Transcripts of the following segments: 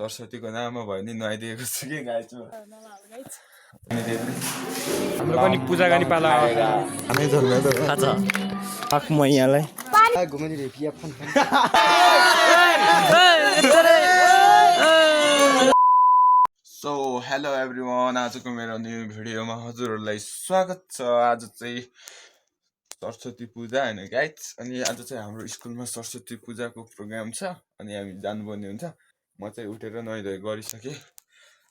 सरस्वतीको नाममा भयो नि नुहाइदिएको छु कि गाईमा हाम्रो पनि पूजा गर्ने पाला हामी झन्डै त आक म यहाँलाई सो हेलो एभ्रिवान, आजको मेरो न्यू भिडियोमा हजुरहरूलाई स्वागत छ। आज चाहिँ सरस्वती पूजा होइन गाइज, अनि आज चाहिँ हाम्रो स्कुलमा सरस्वती पूजाको प्रोग्राम छ अनि हामी जानुपर्ने हुन्छ। म चाहिँ उठेर नुहाइधुवाइ गरिसकेँ।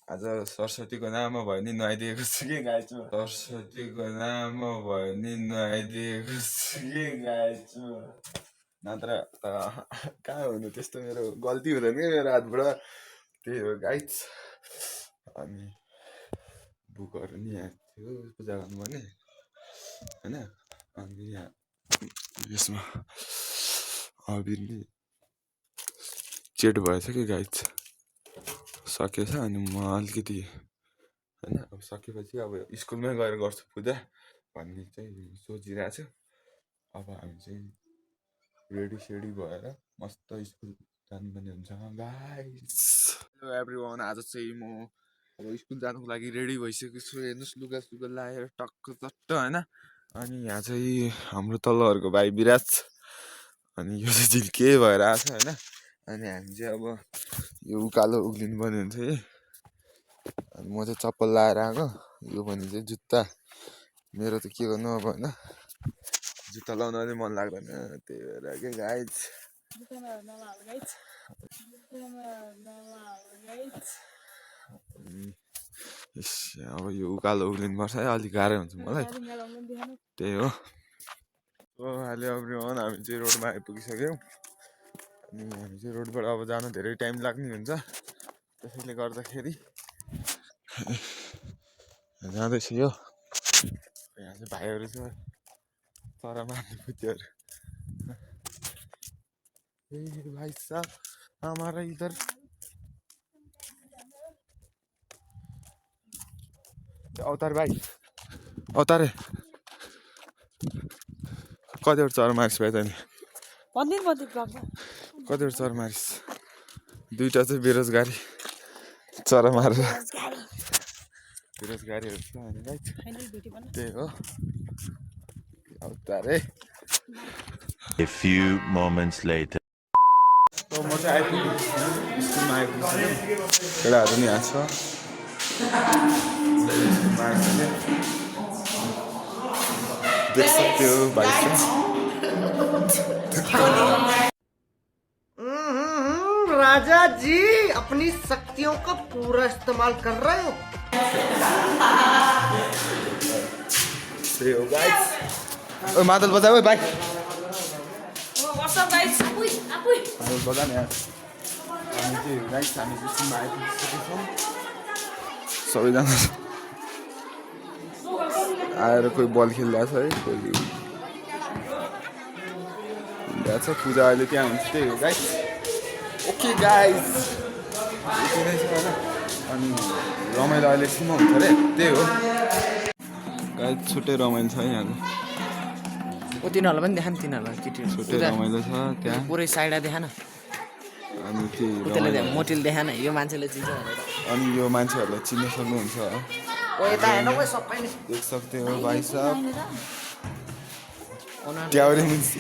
आज सरस्वतीको नाममा भयो नि नुहाइदिएको छु कि गाइजमा, सरस्वतीको नाममा भयो नि नुहाइदिएको छु कि गाइजमा, नत्र त कहाँ हुनु, त्यस्तो मेरो गल्ती हुँदैन कि मेरो हातबाट। त्यही हो गाइज। अनि बुकहरू नि यहाँ थियो पूजा गर्नुपर्ने होइन। अनि यहाँ यसमा अबिर नि चेट भएछ कि गाइज, सकेछ। अनि म अलिकति होइन अब सकेपछि अब स्कुलमै गएर गर्छु पूजा भन्ने चाहिँ सोचिरहेको छु। अब हामी चाहिँ रेडी सेडी भएर मस्त स्कुल जानुपर्ने हुन्छ गाइज। हेलो एभ्रिवान, आज चाहिँ म अब स्कुल जानुको लागि रेडी भइसकेको छु। हेर्नुहोस्, लुगा सुगा लाएर टक्क चट्ट होइन। अनि यहाँ चाहिँ हाम्रो तल्लोहरूको भाइ विराज, अनि यो चाहिँ झिल्के भएर आएको छ होइन। अनि हामी चाहिँ अब यो उकालो उक्लिनु पर्ने हुन्छ है। अनि म चाहिँ चप्पल लाएर आएको, यो भने चाहिँ जुत्ता। मेरो त के गर्नु अब होइन, जुत्ता लाउन पनि मन लाग्दैन, त्यही भएर के गाइज। अब यो उकालो उक्लिनुपर्छ है, अलिक गाह्रो हुन्छ मलाई, त्यही हो। हेलो एभ्रिवान, हामी चाहिँ रोडमा आइपुगिसक्यौँ। अनि हामी चाहिँ रोडबाट अब जान धेरै टाइम लाग्ने हुन्छ, त्यसैले गर्दाखेरि जाँदैछ। यो यहाँ चाहिँ भाइहरू छ, चरा मार्ने बुद्धिहरू। भाइ साहब हमारा इधर अवतार भाइ, अवतार कतिवटा चरा मारिस भाइ तैँले? कतिवटा चरा मारिस? दुईवटा चाहिँ बेरोजगारी चरा मारेर बेरोजगारीहरू छ अनि गाइज, त्यही हो अवतार। A few moments later. म चाहिँ आइपुगेँ, स्कुलमा आइपुगिसक्यो। केटाहरू नि यहाँ छ, देख सकते हो भाई साहब। राजा जी अपनी शक्तियों का पूरा इस्तेमाल कर रहे हो। ओ मादल बजा भाई, What's up guys? मादल बजा नि यार। हामी चाहिँ गाइस, हामी स्कुलमा आइपुगिसकेको छौँ। सबैजना आएर कोही बल खेलिरहेको छ है, कोही छ पूजा अहिले त्यहाँ हुन्छ, त्यही हो गाइस। ओके गाइस, अनि रमाइलो अहिले एकछिनमा हुन्छ अरे, त्यही हो गाइस। छुट्टै रमाइलो छ है यहाँ, तिनीहरूलाई पनि देखा न, तिनीहरूलाई केटी छुट्टै रमाइलो छ त्यहाँ। पुरै साइडा देखा न, अनि त्यसले मोटिल देखा न, यो मान्छेले चिन्छ भनेर। अनि यो मान्छेहरूलाई चिन्न सक्नुहुन्छ, देख सकते हो भाइ साहब ट्याउरे मुन्सी।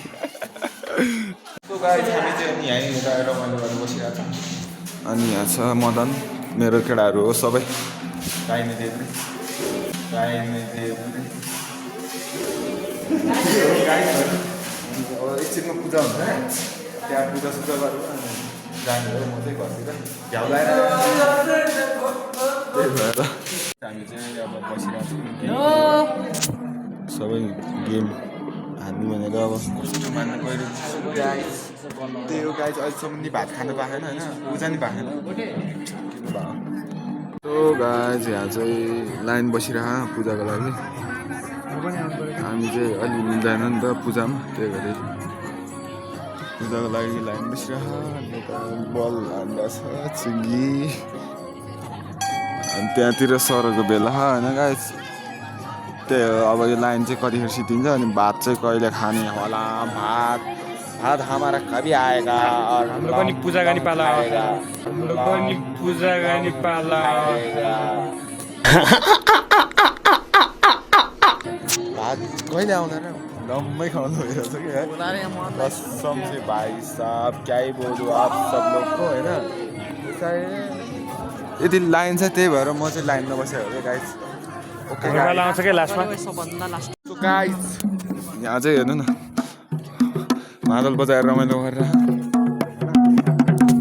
गाइस, हामी चाहिँ अनि यहीँ यता रमाइलो गरेर बसिरहेको छ। अनि यहाँ छ मदन, मेरो केटाहरू हो सबै, गाइने देख्ने अब एकछिनमा पूजा हुन्छ, त्यहाँ पूजा सुजा गरेर जाने हो। म चाहिँ घरतिर भ्याउ लगाएर, त्यही भएर हामी चाहिँ अब बसिरहेको छौँ। सबै गेम हान्नु भनेर अब कस्तो मान्न गइरहेको गाइस, त्यही हो गाइस। अहिलेसम्म नि भात खानु पाएन होइन, पूजा नि पाएन। तो गाइस, यहाँ चाहिँ लाइन बसिरह पूजाको लागि। हामी चाहिँ अलि मिल्दैन नि त पूजामा, त्यही भएर पूजाको लागि लाइन बसिरह। यता बल हान्दा छ चुङ्गी, अनि त्यहाँतिर सरहरूको बेला होइन गाइस, त्यही हो। अब यो लाइन चाहिँ कतिखेर सिद्धिन्छ, अनि भात चाहिँ कहिले खाने होला, भात भात हमारा कभी आएगा और हाम्रो पनि पूजा गर्ने पाला आएगा हाम्रो पनि पूजा गर्ने पाला भात कहिले आउँदा र दम्मै खानु भइरहेछ कि है कसम से भाई साहब क्या ही बोलूं आप सब लोग को हैन यदि लाइन छ त्यही भएर म चाहिँ लाइनमा बसेको हो गाइस ओके हाम्रो पाला आउँछ के लास्टमा सो गाइस यहाँ चाहिँ हेर्नु न मादल बजाएर रमाइलो गरेर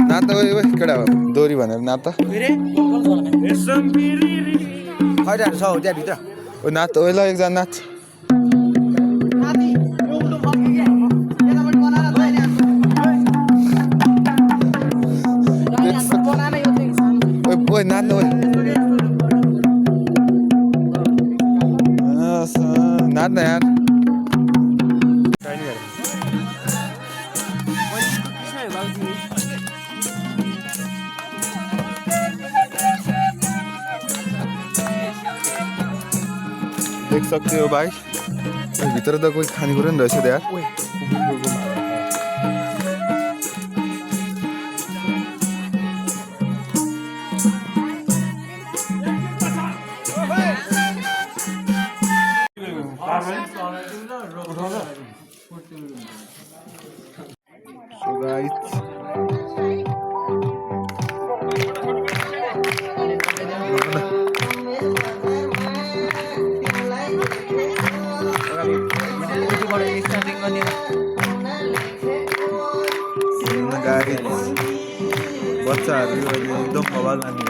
नाच ओइ ओइ केटा दोरी भनेर नाच त खैराहरू छ हो त्यहाँभित्र ओ नाच ओइ ल एकजना नाच ओइ नाच्नु ओइ नाच्न यार देख सकते हो भाई भित्र त कोही खानेकुरा नि रहेछ त यार So guys बच्चाहरू एकदम बवाल नाच्नु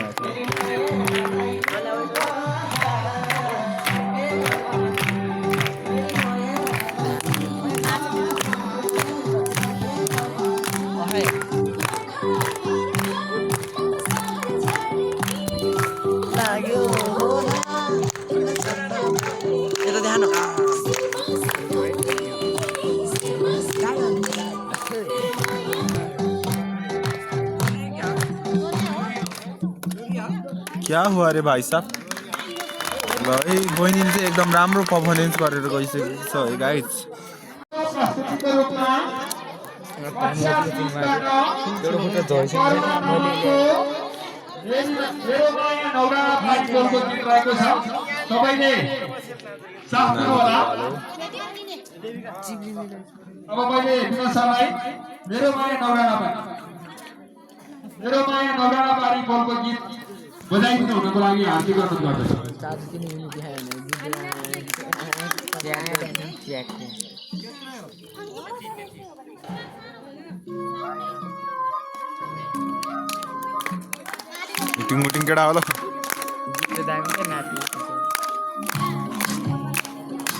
क्या हुआ रे भाइ साहब ल है बहिनीले चाहिँ एकदम राम्रो पर्फर्मेन्स गरेर गइसकेको छ है गाइज मेरो माया नौराना पारी बोलको गीत बजाइदिनु हुनको लागि हार्दिक अनुरोध गर्दछु मिटिङ केटा होला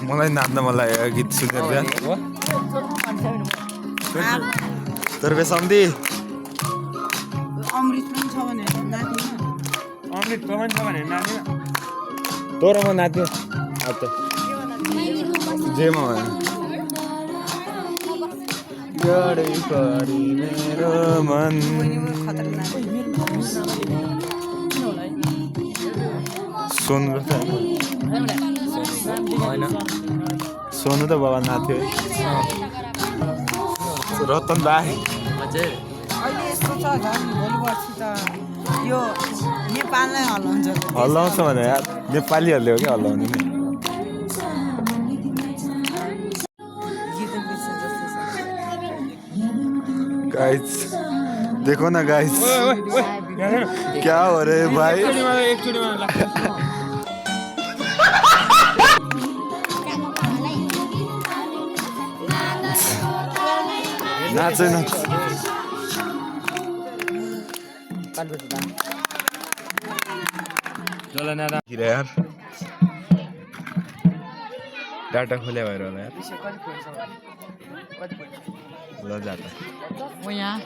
मलाई नाच्न मन लाग्यो गीत सुनेर तर बेसम्धी अमृत कमान छ भने नाच्दैन तोर म नाच्यो अब त जेमा गडै परी मेरो मन सोनु त होइन सोनु त बाबा नाच्यो रतन भाइ अहिले यस्तो छ झन् भोलि पर्सि त यो नेपाललाई हल्लाउँछ हल्लाउँछ भने यार नेपालीहरूले हो क्या हल्लाउने नि गाइस देखो ना गाइस क्या हो रहे भाई नाच नाच यार डाटा खोल्या भएर होला यार ल जाता म यहाँ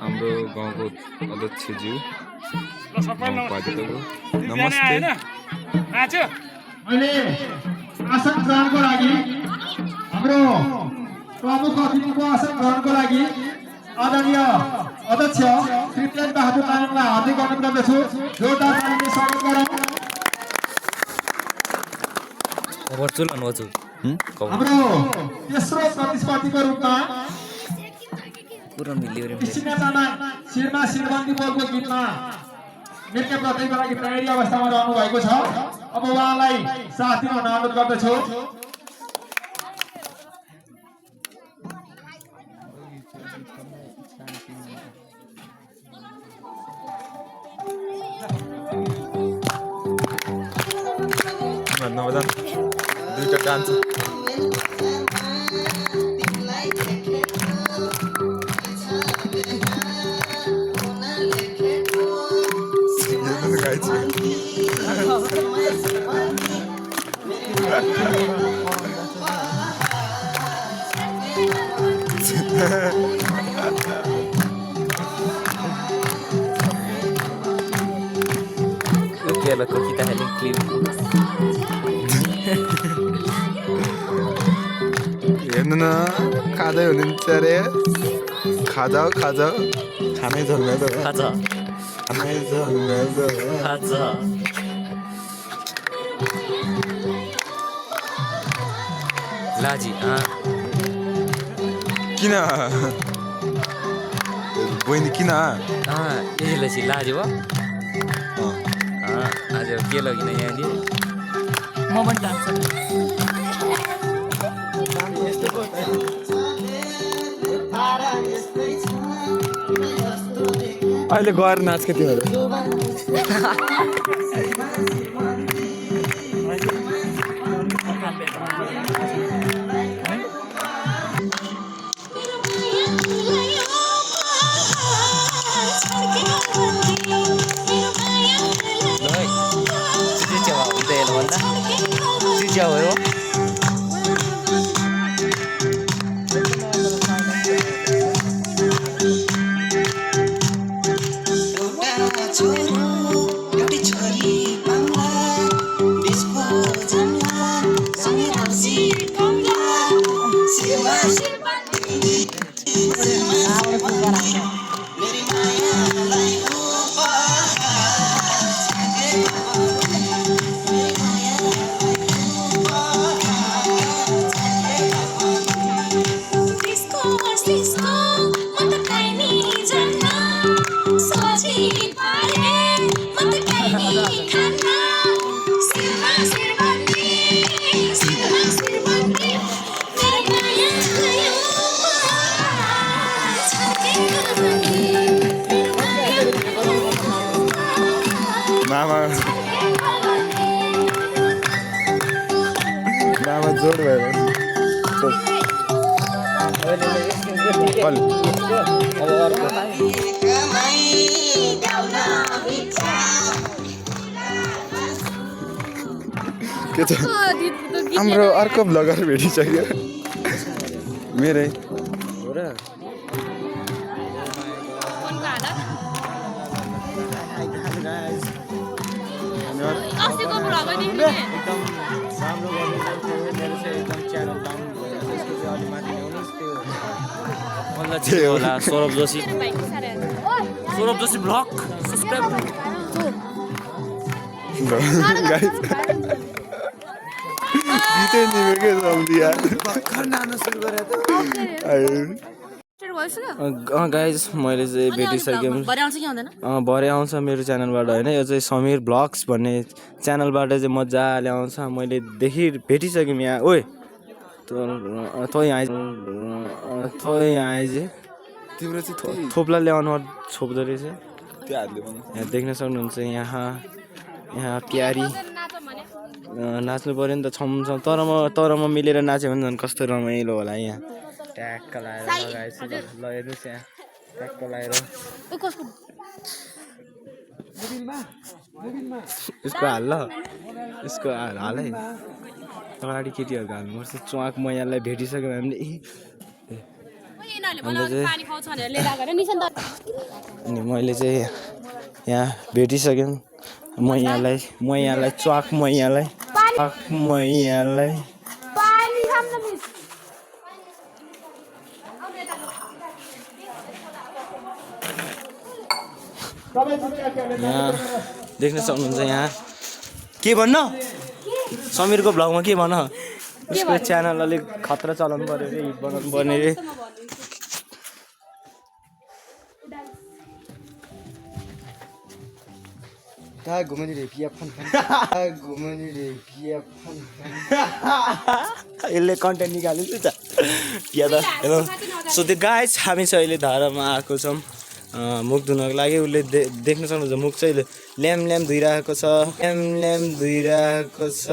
हाम्रो गाउँको अध्यक्षज्यू नमस्ते मैले आसन ग्रहणको लागि हाम्रो प्रमुख अतिथिको आसन ग्रहणको लागि आदरणीय अध्यक्ष श्री तेज बहादुर तामाङलाई हार्दिक अनुरोध गर्दछु जोरदार तालीले स्वागत गरौँ। हाम्रो तेस्रो प्रतिस्पर्धीको रूपमा किसिना तामाङ शिरमा शिरबन्दी बोलको गीतमा नृत्य प्रतियोगिताको लागि तयारी अवस्थामा रहनु भएको छ। अब उहाँलाई साथ दिन अनुरोध गर्दछु। दुईटा डान्स kita heading clip. हेर्नु न खाँदै हुनुहुन्छ अरे खाजाऊ खानै झल्ने त Kaza. खानै झल्ने त Kaza. Laji, किन बहिनी किन यसलाई चाहिँ लाजी भयो आज के लगिन यहाँनिर म पनि जान्छु अहिले गएर नाच के तिमीहरू मामा जोड भएर के छ हाम्रो अर्को ब्लगर भेटिसक्यो मेरै हो र अस्तिको भ्लग नि एकदम राम्रो गर्नु मेरो चाहिँ एकदम च्यानल डाउन भएर त्यसको चाहिँ अलि माथि ल्याउनुस् त्यो होला Saurabh Joshi blog subscribe guys गीतै निमेकै सम्झी यार भर्खर नाच्न सुरु गरे त गाइज मैले चाहिँ भेटिसकेँ भरे आउँछ कि आउँदैन भरे आउँछ मेरो च्यानलबाट होइन यो चाहिँ समीर ब्लग्स भन्ने च्यानलबाट चाहिँ मजाले आउँछ मैले भेटिसकेँ यहाँ ओए तँ यहाँ आएछ तिम्रो चाहिँ थोप्ला ल्याउनु छोप्दो रहेछ त्यो हातले यहाँ देख्न सक्नुहुन्छ यहाँ प्यारी नाच्नु पऱ्यो नि त छम तर म मिलेर नाच्यो भने झन् कस्तो रमाइलो होला यहाँ ट्याक्क लाएर लगाएछु ल हेर्नुहोस् यहाँ ट्याक्क लाएर यसको हाल ल यसको हाल है अगाडि केटीहरूको हाल्नुपर्छ च्वाक म यहाँलाई भेटिसक्यो हामीले अनि मैले चाहिँ यहाँ भेटिसकेँ म यहाँलाई च्वाक म यहाँलाई यहाँ देख्न सक्नुहुन्छ यहाँ के भन्न समीरको भ्लगमा के भन्न उसको च्यानल अलिक खतरा चलाउनु पर्यो रे हिट बनाउनु पर्ने रे यसले कन्टेन्ट निकालेको छ या त हेलो सो त्यो गाइस हामी चाहिँ अहिले धारामा आएको छौँ मुख धुनको लागि उसले देख्न सक्नुहुन्छ मुख चाहिँ ल्याम ल्याम धुइरहेको छ ल्याम ल्याम धुइरहेको छ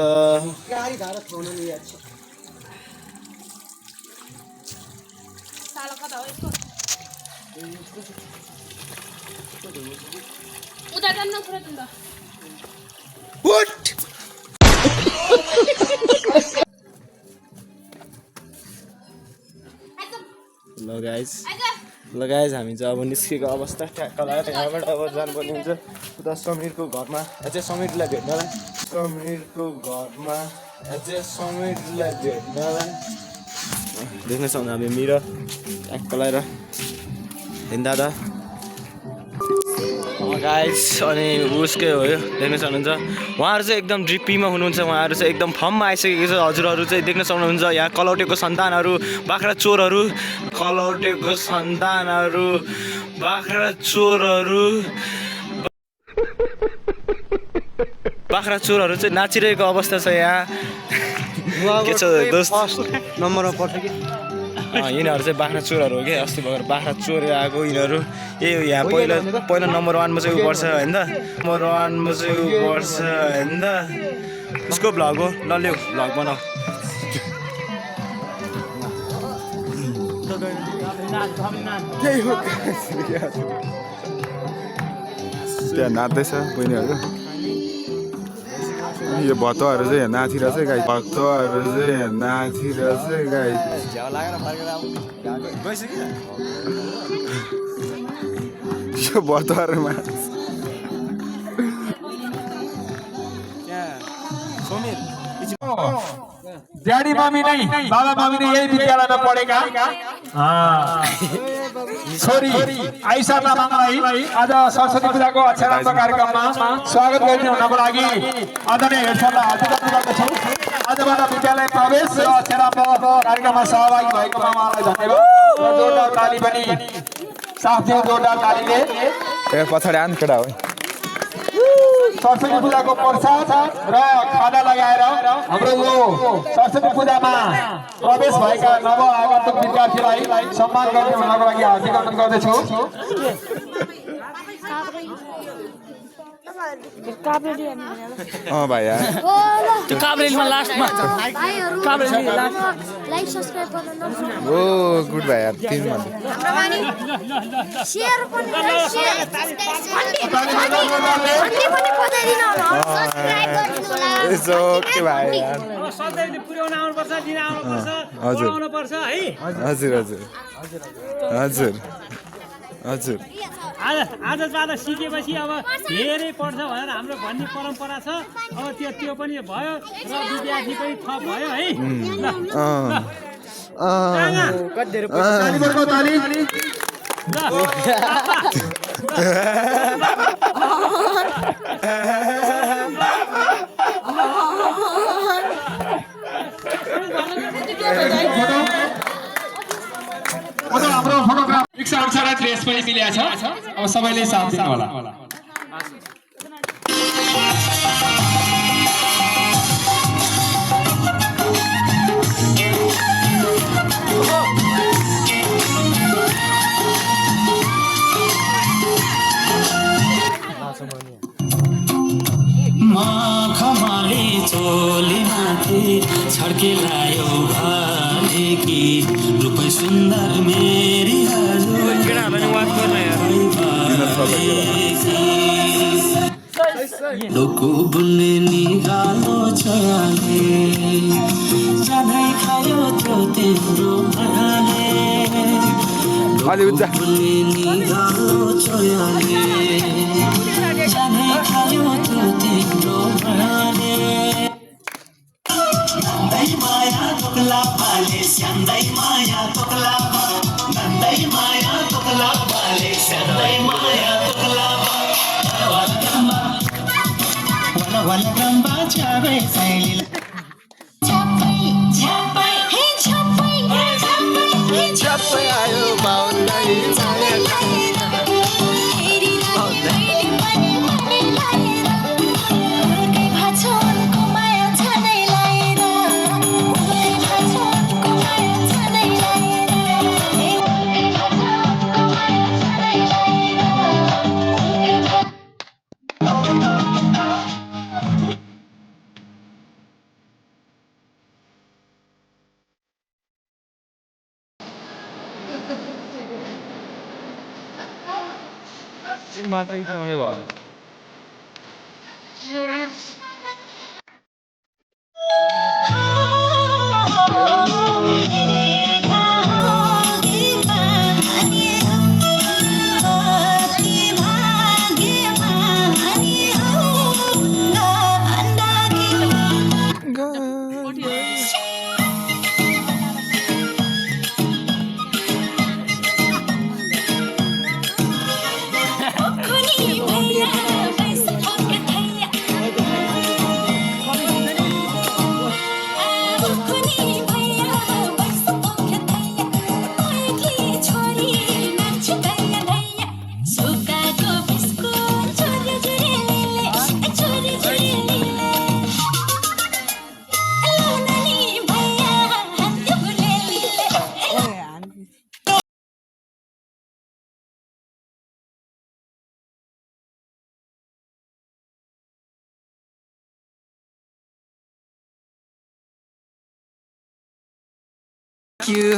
ल गाइस हामी चाहिँ अब निस्केको अवस्था ट्याक्क लगाएर यहाँबाट अब जानुपर्ने हुन्छ उता समीरको घरमा अझै समीरलाई भेट्नलाई देख्न सक्नु हामी मिर ट्याक्क लगाएर हिँड्दा त गाइस अनि उसकै हो यो देख्न सक्नुहुन्छ उहाँहरू चाहिँ एकदम ड्रिपीमा हुनुहुन्छ उहाँहरू चाहिँ एकदम फर्ममा आइसकेको छ हजुरहरू चाहिँ देख्न सक्नुहुन्छ यहाँ कलौटेको सन्तानहरू बाख्रा चोरहरू कलौटेको सन्तानहरू बाख्रा चोरहरू चाहिँ नाचिरहेको अवस्था छ यहाँ के छ दोस्त नम्बरमा पर्छ कि यिनीहरू चाहिँ बाख्रा चोरहरू हो कि अस्ति भर्खर बाख्रा चोरेर आएको यिनीहरू यही हो यहाँ पहिला नम्बर 1मा चाहिँ ऊ पर्छ होइन नम्बर 1मा चाहिँ ऊ पर्छ होइन उसको भ्लग हो ल ल्याऊ भ्लग बनाऊ त्यहाँ नाच्दैछ बहिनीहरू यो भतुवाहरू चाहिँ यहाँ नाचिरहेछ गाई भतुवाहरू चाहिँ यहाँ नाचिरहेछ गाई यो भतुवाहरूमा ड्याडी मम्मी नै बाबा मम्मी नै यही विद्यालयमा पढेका छोरी आइसा तामाङलाई आज सरस्वती पूजाको अक्षरान्त कार्यक्रममा स्वागत गरिदिनु हुनको लागि आदरणीय हेडसरलाई हार्दिक गर्दछु आजबाट विद्यालय प्रवेश र अक्षरान्त कार्यक्रममा सहभागी भएकोमा उहाँलाई धन्यवाद र जोरदार ताली पनि साथ दियो जोरदार तालीले पछाडि आन केटा हो सरस्वती पूजाको प्रसाद र खाना लगाएर हाम्रो यो सरस्वती पूजामा प्रवेश भएका नव आगन्तुक विद्यार्थीलाई सम्मान गर्ने हुनको लागि हार्दिक अनुरोध गर्दछु भाइ यार त्यो काभ्रेलीमा लास्टमा काभ्रेली लाइक सब्स्क्राइब गर्न ओ गुड भाइ यार 3 मा शेयर पनि शेयर पनि पठाइदिनु होला सब्स्क्राइब गरिदिनु होला इट्स ओके भाइ यार सधैँले पुर्याउन आउनुपर्छ दिन आउनुपर्छ हजुर आउनुपर्छ है हजुर हजुर हजुर हजुर आजबाट सिकेपछि अब धेरै पढ्छ भनेर हाम्रो भन्ने परम्परा छ अब त्यो पनि भयो र विद्यार्थी पनि थप भयो है हाम्रो फोटोग्राफ रिक्सा अनुसार ड्रेस पनि मिलेको छ अब सबैले साथ दिनु होला खमाले चोली माथि छड्केलायो भनेकी रूपै सुन्दर मेरी लोको बुन्ने निगालो छयाले जानै खायो त्यो तिम्रो मायाले बुन्ने निगालो छयाले जानै खायो त्यो तिम्रो मायाले नन्दै माया तोक्ला पाले स्यान्दै माया तोक्ला नन्दै माया तोक्ला पाले स्यान्दै माया तोक्ला वलकम्बा छाबै सैलीला छप्पै आयो बाउन्दै मात्रै समय भयो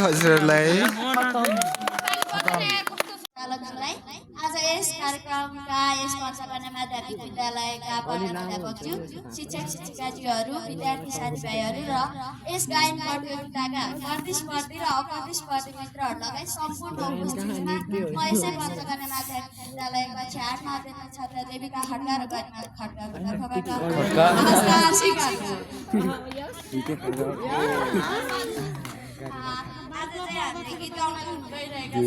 हजुरहरूलाई आज यस कार्यक्रमका यस मञ्चमा माध्यमिक विद्यालयका प्राध्यापकज्यू शिक्षक शिक्षिकाज्यूहरू विद्यार्थी साथीभाइहरू र यस गायन प्रतियोगिताका प्रतिस्पर्धी र अप्रतिस्पर्धी मित्रहरू लगायत सम्पूर्ण उपस्थितिमा म यसै पञ्चकन्या माध्यमिक विद्यालयका 8 माध्यमिक छात्र देविका खड्का र गरिमा खड्काको तर्फबाट नमस्कार स्वीकार गीत गाउन गइरहेका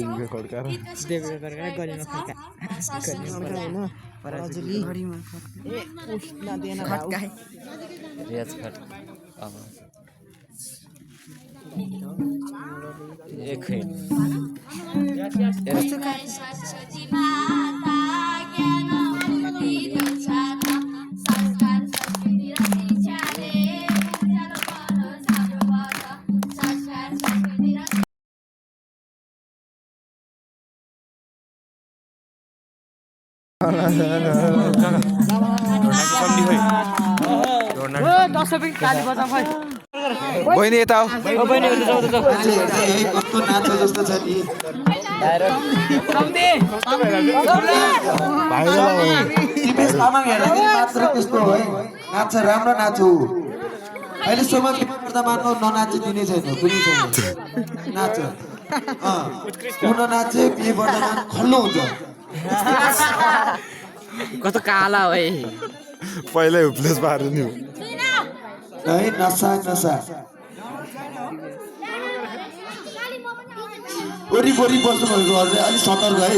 बहिनी यता आऊ कस्तो नाच्छ जस्तो छ नि तिमी तामाङ हेर्दा मात्र त्यस्तो है नाच्छ राम्रो नाच्छु अहिलेसम्म वर्तमानमा ननाचिदिने छैन कुनै छैन नाच ननाचे बिहे वर्तमान खल्लो हुन्छ कस्तो काला है पहिल्यै हुप्लेस पार्नु नि है नसा नसा वरिपरि बस्नुभएकोहरूले अलिक सतर्क है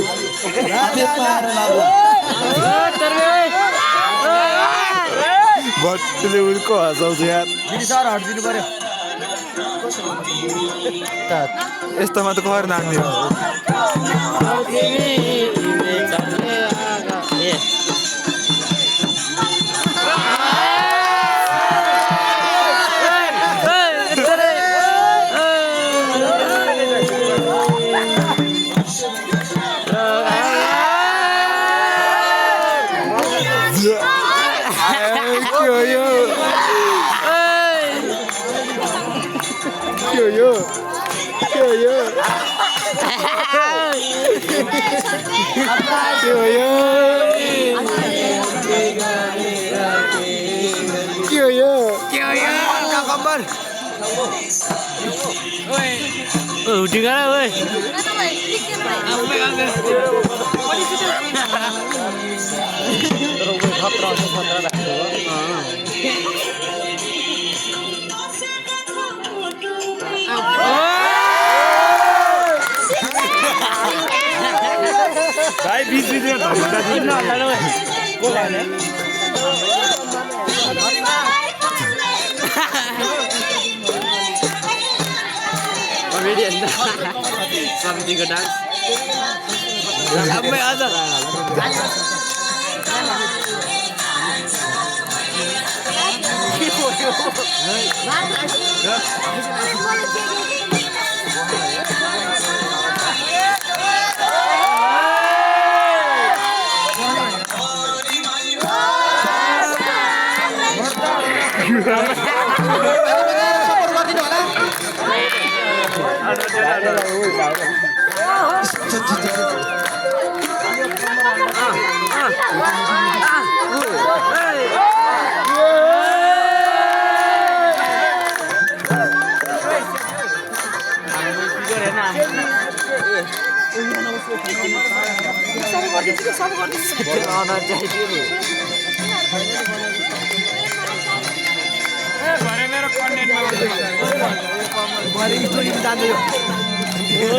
भट्टीले उनको हँसाउँछ यार यस्तोमा त कर नाच्ने हो भाई बीच में धक्का दिनु न कमेडियन सम्झीको डान्स सबै अझ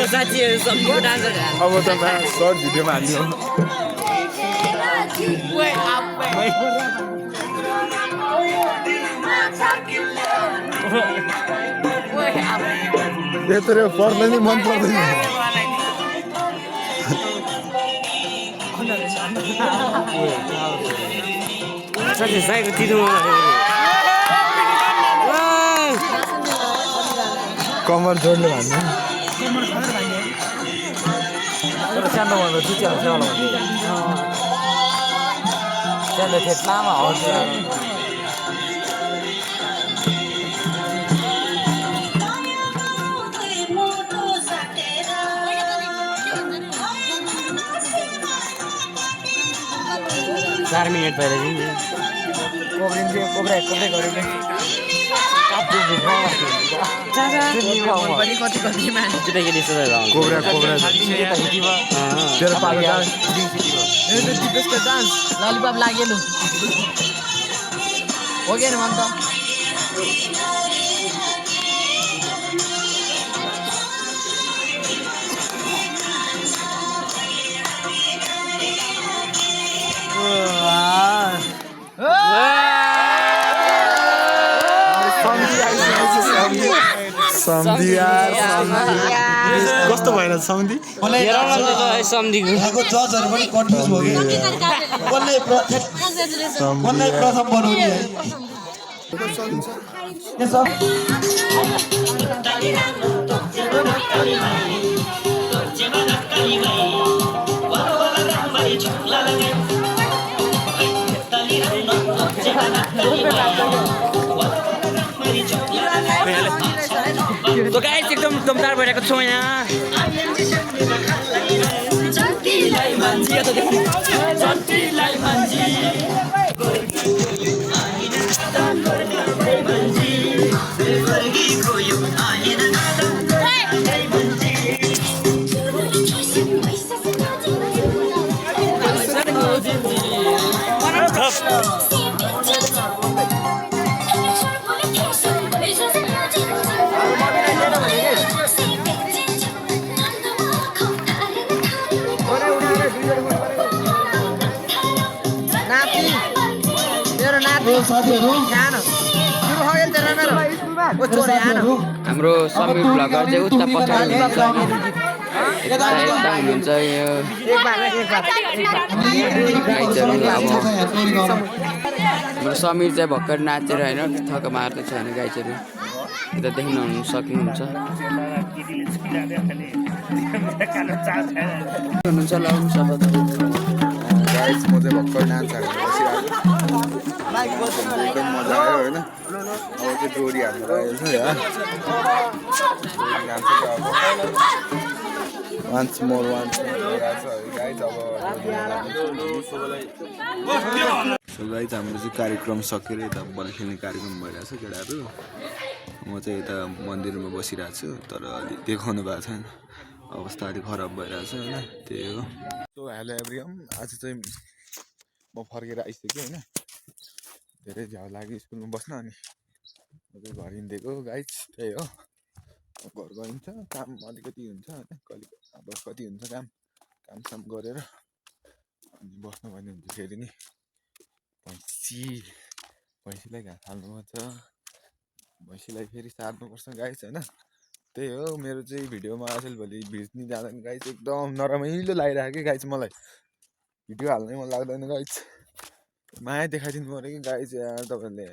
साथीहरू सम्झीको डान्सर अब त सर्ट भिडियोमा हाल्नु यत्रो पर्ने नि मन पर्दैन साथी साइको तिर्नुमा कमर जोड्नु भन्नु सानो भन्दा चिच्याहरू छ होला सानो ठेट्लामा हट्छ चार मिनट भएर कोब्रिन्छ कोब्राइ गरेको केटाकेटी कोब्रा तेरो पालो डान्स ललिपप लाग्यो लु हो कि भन् त कस्तो भएर सम्झी यहाँको जजहरू पनि कन्फ्युज भयो कि कसले प्रथम बनाउने है के छ तो गाइस एकदम दमदार भइरहेको छौँ यहाँ हाम्रो समीर ब्लगर चाहिँ उता पछाडि हुनुहुन्छ यो हाम्रो समीर चाहिँ भर्खर नाचेर होइन थक मार्दैछ होइन गाइजहरू यता देख्न सक्नुहुन्छ हुनुहुन्छ ल गाइस म चाहिँ भर्खर नाचेर एकदम मजा आयो होइन अब चाहिँ डोरी हाल्नु रहेछ यार वान्स मोर गाइस अब सो गाइस हाम्रो चाहिँ कार्यक्रम सकेर यता बल खेल्ने कार्यक्रम भइरहेछ केटाहरू म चाहिँ यता मन्दिरमा बसिरहेको छु तर अलि देखाउनु भएको छैन अवस्था अलिक खराब भइरहेछ होइन त्यही हो सो हेलो एभ्रिवन आज चाहिँ म फर्केर आइसकेँ होइन धेरै झ्याउ लाग्यो स्कुलमा बस्न अनि म चाहिँ घर हिँडेको गाइस त्यही हो घर गइन्छ काम अलिकति हुन्छ होइन कहिले अब कति हुन्छ कामसाम गरेर अनि बस्नु भन्ने हुन्छ फेरि नि भैँसीलाई घाँस हाल्नुपर्छ भैँसीलाई फेरि सार्नुपर्छ गाइस होइन त्यही हो मेरो चाहिँ भिडियोमा असल भोलि भिज्नी जाँदैन गाइस एकदम नरमाइलो लागिरहेको कि गाइस मलाई भिडियो हाल्नै मन लाग्दैन गाइस माया देखाइदिनु पऱ्यो कि गाइस यार तपाईँले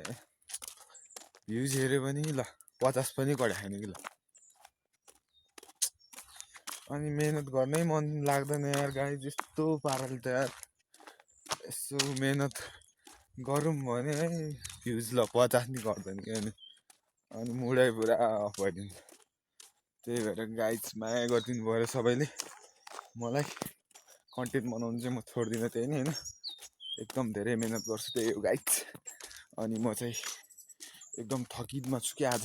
भ्युज हेऱ्यो भने ल 50 पनि कडाएन कि ल अनि मेहनत गर्नै मन लाग्दैन यार गाइस यस्तो पाराले त यार यसो मेहनत गरौँ भने है भ्युज ल 50 नि गर्दैन कि अनि मुडै पुरा अफ भइदिन्छ त्यही भएर गाइस माया गरिदिनु पऱ्यो सबैले मलाई कन्टेन्ट बनाउनु चाहिँ म छोड्दिनँ त्यही नै होइन एकदम धेरै मेहनत गर्छु त्यही हो गाइस अनि म चाहिँ एकदम थकितमा छु कि आज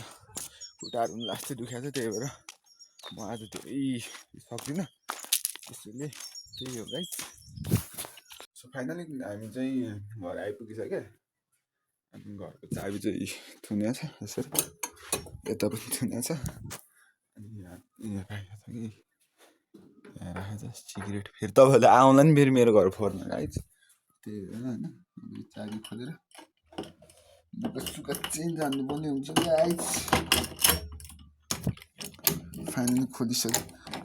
खुट्टाहरू पनि लास्टै दुखेको छ त्यही भएर म आज धेरै सक्दिनँ त्यसैले त्यही हो गाइस सो फाइनली हामी चाहिँ घर आइपुगिसक्यो अनि घरको चाबी चाहिँ थुनिया छ यसरी यता पनि थुनिया छ अनि यहाँ राखेको छ कि यहाँ राखेको छ सिगरेट फेरि तपाईँहरूले आउँला नि फेरि मेरो घर फोर्न गाइस त्यही भएर होइन चाबी खोलेर सुक्खा चाहिँ जानुपर्ने हुन्छ गाइस फाइनली खोलिसक्यो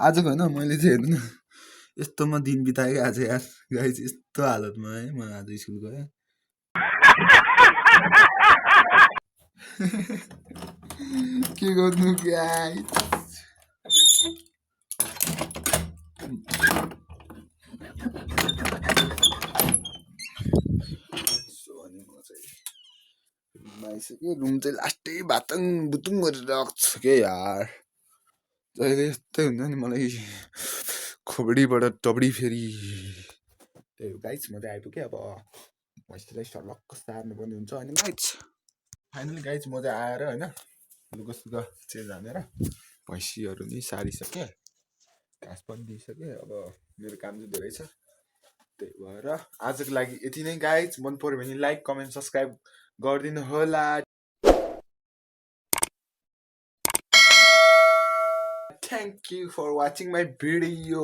आजको होइन मैले चाहिँ हेर्नु न यस्तोमा दिन बिताएँ आज यार गाइस यस्तो हालतमा है म आज स्कुल गएँ के गर्नु गाइस आइसक्यो रुम चाहिँ लास्टै भातङ बुतुङ गरेर राख्छ के यार जहिले यस्तै हुन्छ नि मलाई खोपडीबाट टबडी फेरि त्यही हो गाइस म चाहिँ आइपुगेँ अब भैँसीलाई सलक्क सार्नुपर्ने हुन्छ अनि गाइस फाइनली गाइस म चाहिँ आएर होइन लुगासुगा चेन्ज हानेर भैँसीहरू नि सारिसकेँ घाँस पनि दिइसकेँ अब मेरो काम चाहिँ धेरै छ त्यही भएर आजको लागि यति नै गाइस मन पर्यो भने लाइक कमेन्ट सब्सक्राइब गरिदिनु होला Thank you for watching my video.